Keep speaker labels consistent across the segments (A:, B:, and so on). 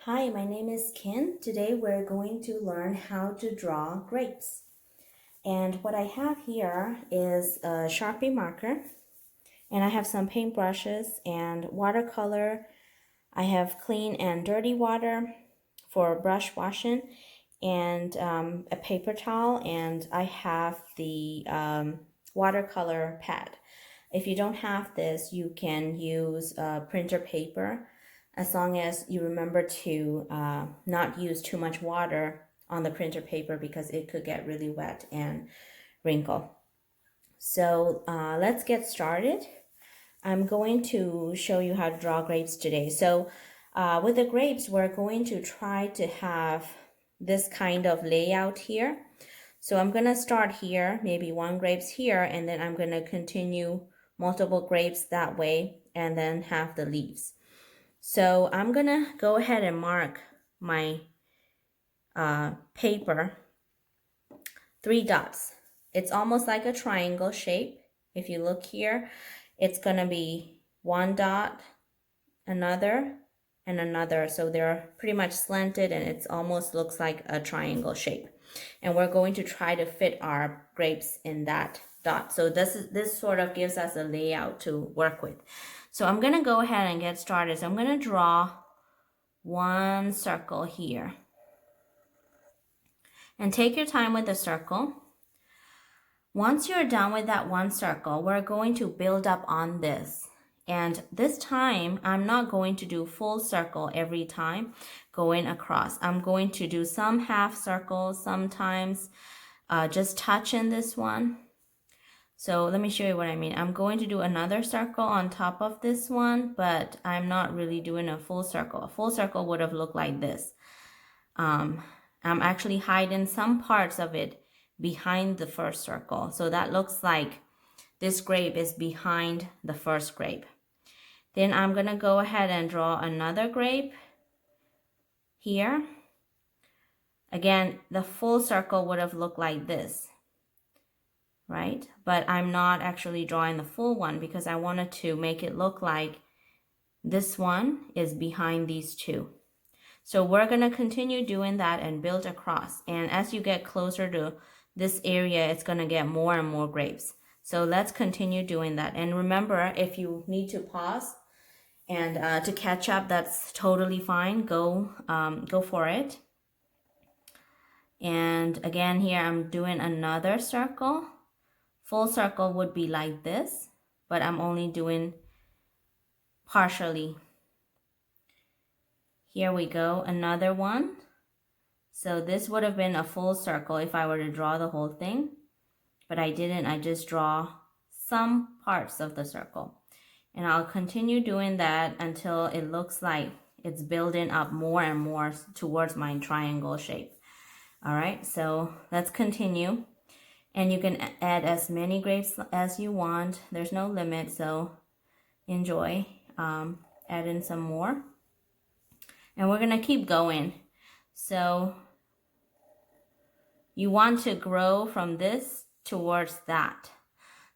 A: Hi, my name is Ken. Today we're going to learn how to draw grapes. And what I have here is a Sharpie marker, and I have some paintbrushes and watercolor. I have clean and dirty water for brush washing, and a paper towel, and I have the watercolor pad. If you don't have this, you can use printer paper as long as you remember to not use too much water on the printer paper because it could get really wet and wrinkle. So let's get started. I'm going to show you how to draw grapes today. So with the grapes, we're going to try to have this kind of layout here. So I'm going to start here, maybe one grapes here, and then I'm going to continue multiple grapes that way and then have the leaves. So I'm going to go ahead and mark my paper 3 dots. It's almost like a triangle shape. If you look here, it's going to be 1 dot, another, and another. So they're pretty much slanted and it almost looks like a triangle shape. And we're going to try to fit our grapes in that dot. So this sort of gives us a layout to work with. So I'm going to go ahead and get started. So I'm going to draw one circle here. And take your time with the circle. Once you're done with that one circle, we're going to build up on this. And this time, I'm not going to do full circle every time going across. I'm going to do some half circles, sometimes just touching this one. So let me show you what I mean. I'm going to do another circle on top of this one, but I'm not really doing a full circle. A full circle would have looked like this. I'm actually hiding some parts of it behind the first circle. So that looks like this grape is behind the first grape. Then I'm going to go ahead and draw another grape here. Again, the full circle would have looked like this, right? But I'm not actually drawing the full one because I wanted to make it look like this one is behind these two. So we're going to continue doing that and build across. And as you get closer to this area, it's going to get more and more grapes. So let's continue doing that. And remember, if you need to pause and to catch up, that's totally fine. Go for it. And again, here I'm doing another circle. Full circle would be like this, but I'm only doing partially. Here we go, another one. So this would have been a full circle if I were to draw the whole thing, but I didn't. I just draw some parts of the circle. And I'll continue doing that until it looks like it's building up more and more towards my triangle shape. All right, so let's continue. And you can add as many grapes as you want. There's no limit, so enjoy. Add in some more. And we're gonna keep going. So you want to grow from this towards that.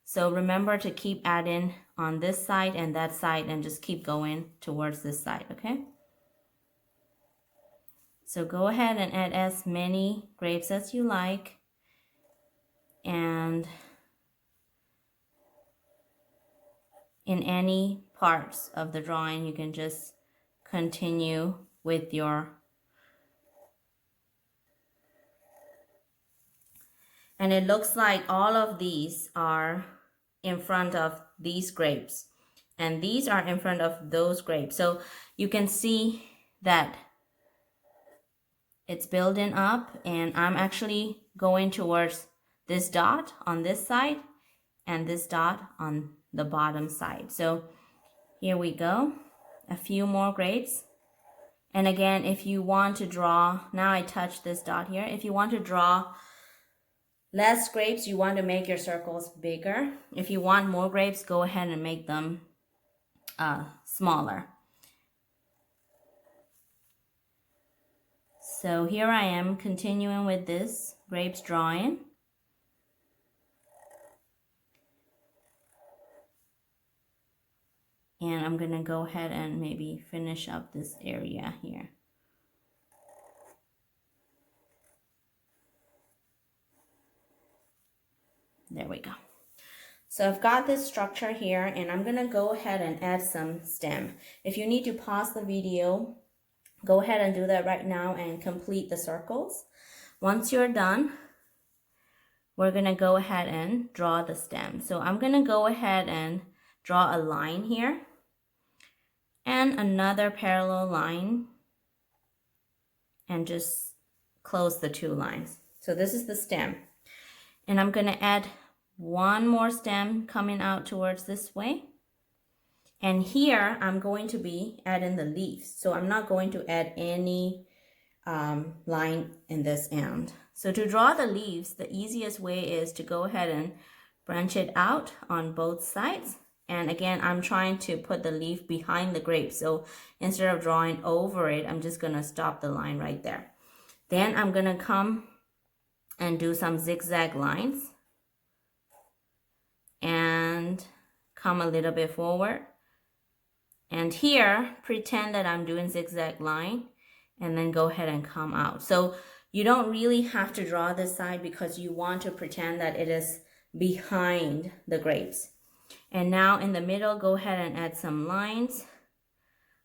A: So remember to keep adding on this side and that side and just keep going towards this side, okay? So go ahead and add as many grapes as you like. And in any parts of the drawing, you can just continue with your. And it looks like all of these are in front of these grapes. And these are in front of those grapes. So you can see that it's building up. And I'm actually going towards this dot on this side and this dot on the bottom side. So here we go. A few more grapes. And again, if you want to draw, now I touch this dot here. If you want to draw less grapes, you want to make your circles bigger. If you want more grapes, go ahead and make them smaller. So here I am continuing with this grapes drawing. And I'm going to go ahead and maybe finish up this area here. There we go. So I've got this structure here, and I'm gonna go ahead and add some stem. If you need to pause the video, go ahead and do that right now and complete the circles. Once you're done, we're gonna go ahead and draw the stem. So I'm gonna go ahead and draw a line here and another parallel line and just close the two lines. So this is the stem. And I'm gonna add one more stem coming out towards this way. And here I'm going to be adding the leaves. So I'm not going to add any line in this end. So to draw the leaves, the easiest way is to go ahead and branch it out on both sides. And again, I'm trying to put the leaf behind the grape. So instead of drawing over it, I'm just gonna stop the line right there. Then I'm gonna come and do some zigzag lines and come a little bit forward. And here, pretend that I'm doing zigzag line and then go ahead and come out. So you don't really have to draw this side because you want to pretend that it is behind the grapes. And now in the middle, go ahead and add some lines.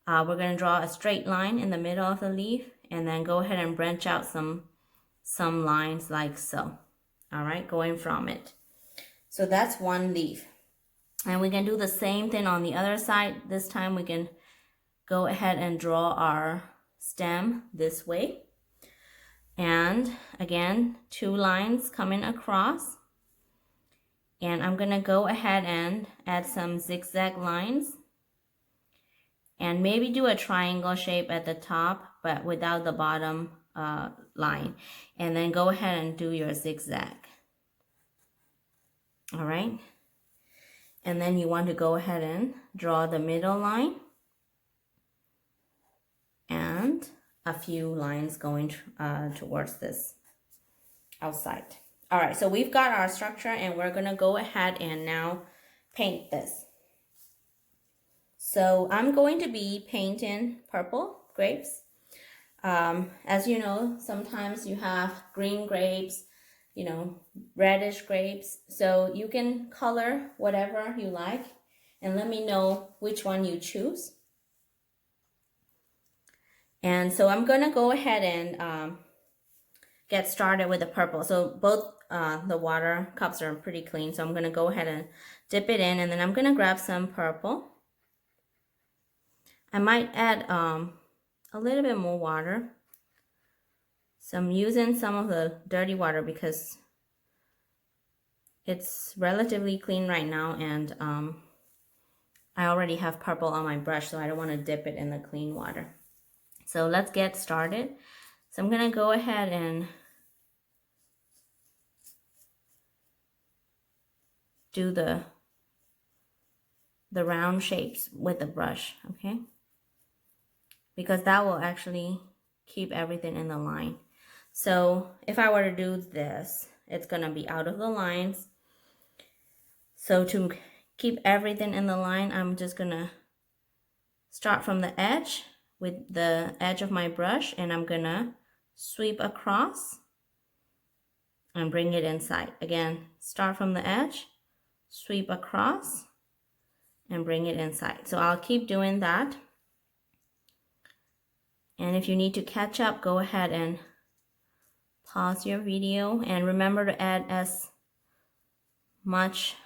A: We're going to draw a straight line in the middle of the leaf and then go ahead and branch out some lines like so. All right, going from it. So that's one leaf. And we can do the same thing on the other side. This time we can go ahead and draw our stem this way. And again, two lines coming across. And I'm gonna go ahead and add some zigzag lines. And maybe do a triangle shape at the top, but without the bottom line. And then go ahead and do your zigzag. All right. And then you want to go ahead and draw the middle line and a few lines going towards this outside. All right, so we've got our structure and we're gonna go ahead and now paint this. So I'm going to be painting purple grapes. As you know, sometimes you have green grapes, you know, reddish grapes. So you can color whatever you like and let me know which one you choose. And so I'm gonna go ahead and get started with the purple. So both the water cups are pretty clean. So I'm gonna go ahead and dip it in and then I'm gonna grab some purple. I might add a little bit more water. So I'm using some of the dirty water because it's relatively clean right now and I already have purple on my brush, so I don't want to dip it in the clean water. So let's get started. So I'm gonna go ahead and do the round shapes with the brush, okay? Because that will actually keep everything in the line. So if I were to do this, it's gonna be out of the lines. So to keep everything in the line, I'm just gonna start from the edge with the edge of my brush and I'm gonna sweep across and bring it inside. Again, start from the edge, sweep across and bring it inside. So I'll keep doing that. And if you need to catch up, go ahead and pause your video and remember to add as much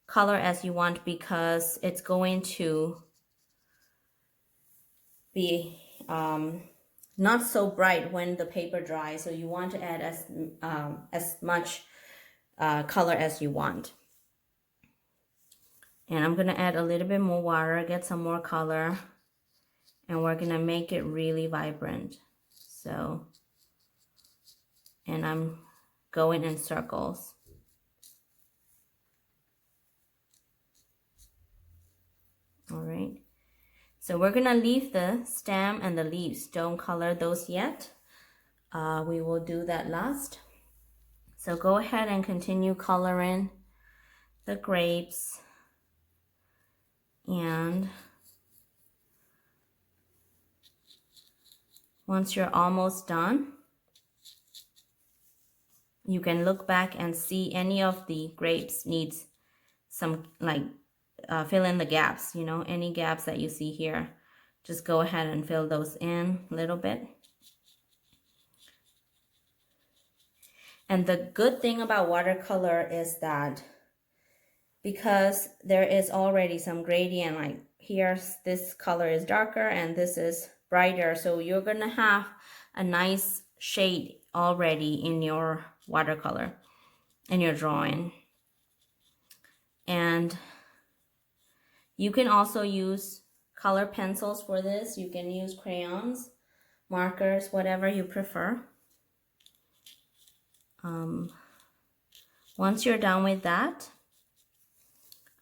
A: color as you want because it's going to be not so bright when the paper dries. So you want to add as much color as you want. And I'm gonna add a little bit more water, get some more color, and we're gonna make it really vibrant. So, and I'm going in circles. All right. So we're gonna leave the stem and the leaves. Don't color those yet. We will do that last. So go ahead and continue coloring the grapes. And once you're almost done, you can look back and see any of the grapes needs some like fill in the gaps, you know, any gaps that you see here. Just go ahead and fill those in a little bit. And the good thing about watercolor is that because there is already some gradient, like here, this color is darker and this is brighter. So you're gonna have a nice shade already in your watercolor, in your drawing. And you can also use color pencils for this. You can use crayons, markers, whatever you prefer. Once you're done with that,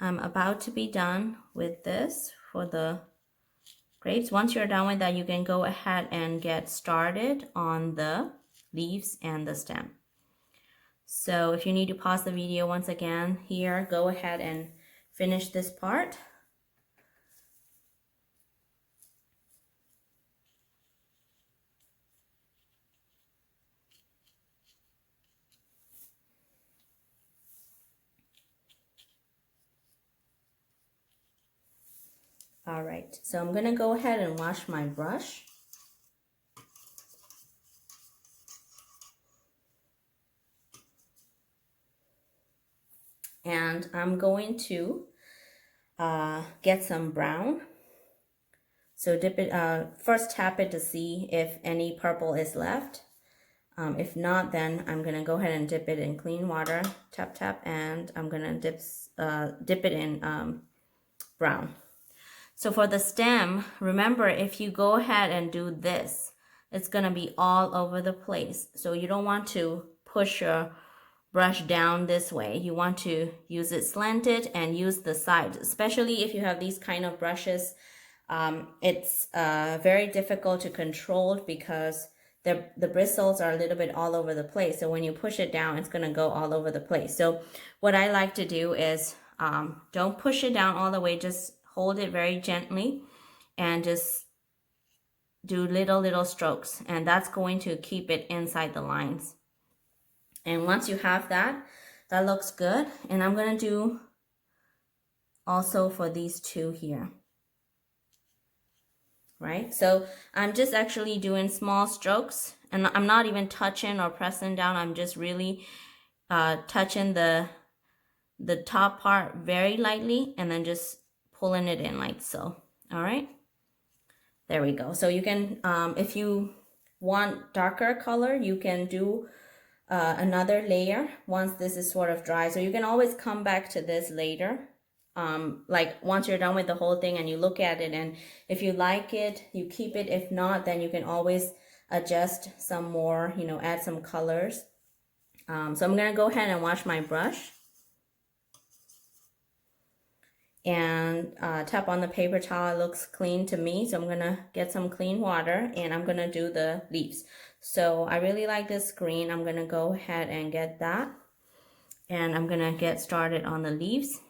A: I'm about to be done with this for the grapes. Once you're done with that, you can go ahead and get started on the leaves and the stem. So if you need to pause the video once again here, go ahead and finish this part. All right, so I'm gonna go ahead and wash my brush. And I'm going to get some brown. So dip it, first tap it to see if any purple is left. If not, then I'm gonna go ahead and dip it in clean water, tap, tap, and I'm gonna dip it in brown. So for the stem, remember, if you go ahead and do this, it's gonna be all over the place. So you don't want to push your brush down this way. You want to use it slanted and use the sides, especially if you have these kind of brushes. It's very difficult to control because the bristles are a little bit all over the place. So when you push it down, it's gonna go all over the place. So what I like to do is don't push it down all the way, just hold it very gently and just do little strokes, and that's going to keep it inside the lines. And once you have that, that looks good. And I'm gonna do also for these two here, right? So I'm just actually doing small strokes, and I'm not even touching or pressing down. I'm just really touching the top part very lightly and then just pulling it in like so. All right, there we go. So you can, if you want darker color, you can do another layer once this is sort of dry. So you can always come back to this later, like once you're done with the whole thing and you look at it, and if you like it, you keep it. If not, then you can always adjust some more, you know, add some colors. So I'm gonna go ahead and wash my brush and tap on the paper towel. It looks clean to me, so I'm gonna get some clean water and I'm gonna do the leaves. So I really like this green. I'm gonna go ahead and get that, and I'm gonna get started on the leaves.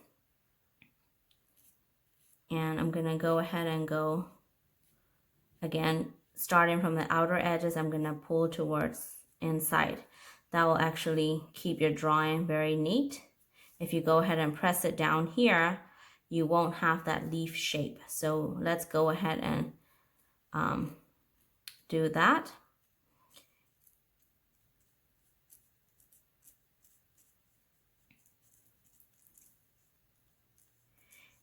A: And I'm gonna go ahead and go again, starting from the outer edges. I'm gonna pull towards inside. That will actually keep your drawing very neat. If you go ahead and press it down here, you won't have that leaf shape. So let's go ahead and do that.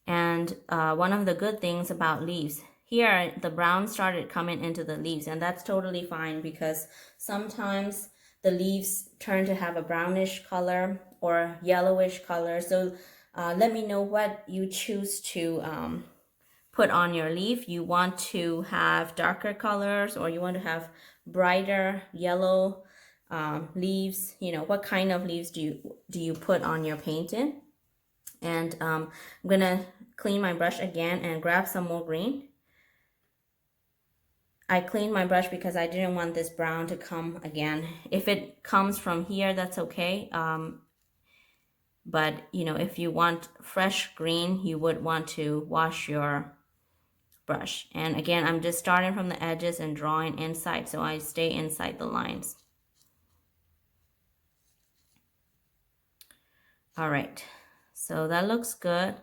A: And one of the good things about leaves, here the brown started coming into the leaves, and that's totally fine because sometimes the leaves turn to have a brownish color or yellowish color. So let me know what you choose to put on your leaf. You want to have darker colors, or you want to have brighter yellow leaves? You know, what kind of leaves do you put on your painting? And I'm gonna clean my brush again and grab some more green. I cleaned my brush because I didn't want this brown to come again. If it comes from here, that's okay. But you know, if you want fresh green, you would want to wash your brush. And again, I'm just starting from the edges and drawing inside, so I stay inside the lines. All right, so that looks good.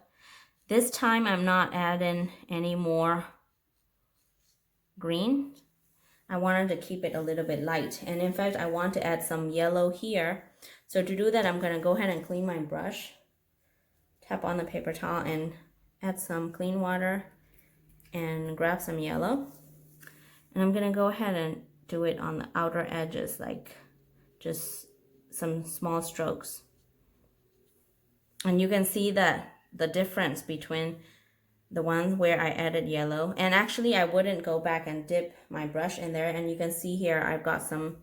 A: This time I'm not adding any more green. I wanted to keep it a little bit light. And in fact, I want to add some yellow here. So to do that, I'm gonna go ahead and clean my brush, tap on the paper towel and add some clean water and grab some yellow. And I'm gonna go ahead and do it on the outer edges, like just some small strokes. And you can see that the difference between the one where I added yellow, and actually I wouldn't go back and dip my brush in there, and you can see here I've got some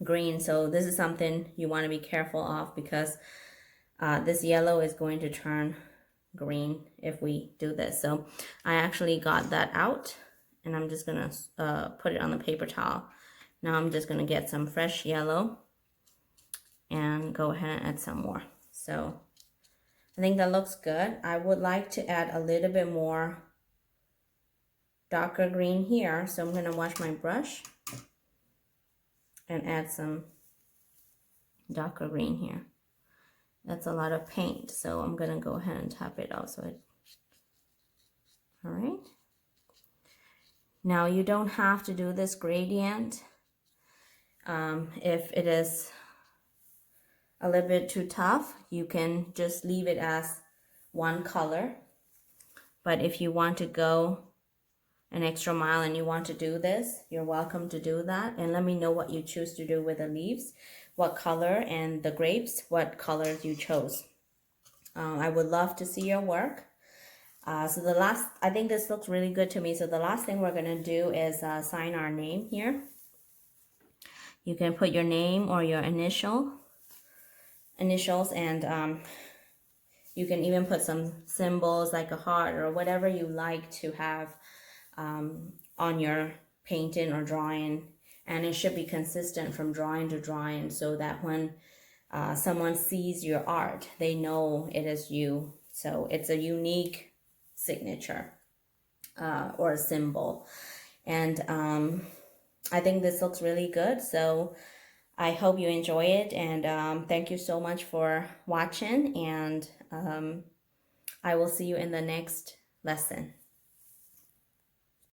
A: green. So this is something you want to be careful of, because this yellow is going to turn green if we do this. So I actually got that out, and I'm just gonna put it on the paper towel. Now I'm just gonna get some fresh yellow and go ahead and add some more. So I think that looks good. I would like to add a little bit more darker green here. So I'm gonna wash my brush and add some darker green here. That's a lot of paint, so I'm gonna go ahead and tap it out. All right. Now you don't have to do this gradient. If it is a little bit too tough, you can just leave it as one color. But if you want to go an extra mile and you want to do this, you're welcome to do that. And let me know what you choose to do with the leaves, what color, and the grapes, what colors you chose. I would love to see your work. So the last, I think this looks really good to me. So the last thing we're gonna do is sign our name here. You can put your name or your initials, and you can even put some symbols like a heart or whatever you like to have on your painting or drawing. And it should be consistent from drawing to drawing, so that when someone sees your art, they know it is you. So it's a unique signature or a symbol. And I think this looks really good. So I hope you enjoy it, and thank you so much for watching, and I will see you in the next lesson.